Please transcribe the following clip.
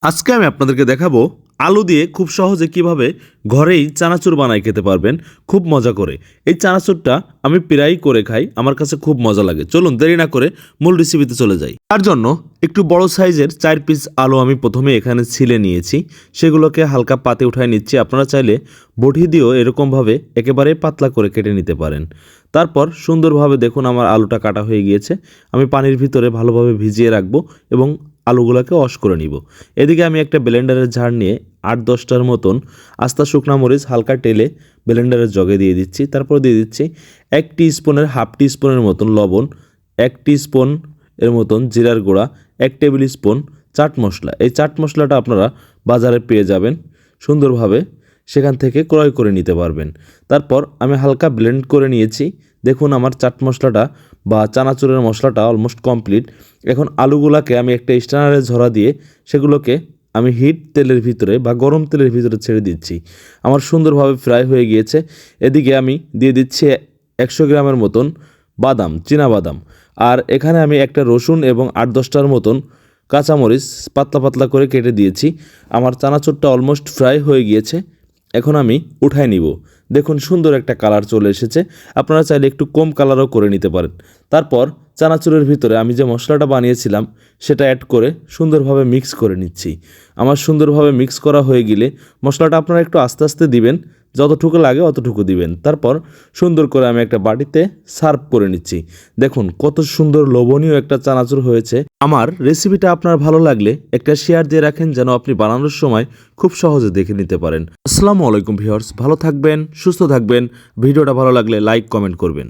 আজকে আমি আপনাদেরকে দেখাবো আলু দিয়ে খুব সহজে কিভাবে ঘরেই চানাচুর বানায় খেতে পারবেন খুব মজা করে। এই চানাচুরটা আমি প্রায়ই করে খাই, আমার কাছে খুব মজা লাগে। চলুন দেরি না করে মূল রেসিপিতে চলে যাই। তার জন্য একটু বড় সাইজের 4 পিস আলু আমি প্রথমে এখানে ছিলে নিয়েছি, সেগুলোকে হালকা পাতে উঠায় নিচ্ছি। আপনারা চাইলে বটি দিয়েও এরকমভাবে একেবারে পাতলা করে কেটে নিতে পারেন। তারপর সুন্দরভাবে দেখুন আমার আলুটা কাটা হয়ে গিয়েছে। আমি পানির ভিতরে ভালোভাবে ভিজিয়ে রাখবো এবং আলুগুলোকে ওয়াশ করে নিব। এদিকে আমি একটা ব্লেন্ডারের ঝাড় নিয়ে 8-10টার মতন আস্তা শুকনা মরিচ হালকা টেলে ব্লেন্ডারের জগে দিয়ে দিচ্ছি। তারপর দিয়ে দিচ্ছি 1 টিস্পুনের হাফ টিস্পুনের মতন লবণ, 1 টিস্পুন এর মতন জিরার গুঁড়া, 1 টেবিল স্পুন চাট মশলা। এই চাট মশলাটা আপনারা বাজারে পেয়ে যাবেন, সুন্দরভাবে সেখান থেকে ক্রয় করে নিতে পারবেন। তারপর আমি হালকা ব্লেন্ড করে নিয়েছি। দেখুন আমার চাট মশলাটা বা চানাচুরের মশলাটা অলমোস্ট কমপ্লিট। এখন আলুগুলাকে আমি একটা স্ট্যানারে ঝরা দিয়ে সেগুলোকে আমি হিট তেলের ভিতরে বা গরম তেলের ভিতরে ছেড়ে দিচ্ছি। আমার সুন্দরভাবে ফ্রাই হয়ে গিয়েছে। এদিকে আমি দিয়ে দিচ্ছি 100 গ্রামের মতন বাদাম, চীনা বাদাম। আর এখানে আমি একটা রসুন এবং 8-10টার মতন কাঁচামরিচ পাতলা পাতলা করে কেটে দিয়েছি। আমার চানাচুরটা অলমোস্ট ফ্রাই হয়ে গিয়েছে, এখন আমি উঠায় নিব। দেখুন সুন্দর একটা কালার চলে এসেছে। আপনারা চাইলে একটু কম কালারও করে নিতে পারেন। তারপর চানাচুরের ভিতরে আমি যে মশলাটা বানিয়েছিলাম সেটা অ্যাড করে সুন্দরভাবে মিক্স করে নিচ্ছি। আমার সুন্দরভাবে মিক্স করা হয়ে গেলে মশলাটা আপনারা একটু আস্তে আস্তে দিবেন, যতটুকু লাগে অতটুকু দিবেন। তারপর সুন্দর করে আমি একটা বাটিতে সার্ভ করে নিচ্ছি। দেখুন কত সুন্দর লোভনীয় একটা চানাচুর হয়েছে। আমার রেসিপিটা আপনার ভালো লাগলে একটা শেয়ার দিয়ে রাখেন, যেন আপনি বানানোর সময় খুব সহজে দেখে নিতে পারেন। আসসালামু আলাইকুম ভিউয়ার্স, ভালো থাকবেন, সুস্থ থাকবেন। ভিডিওটা ভালো লাগলে লাইক কমেন্ট করবেন।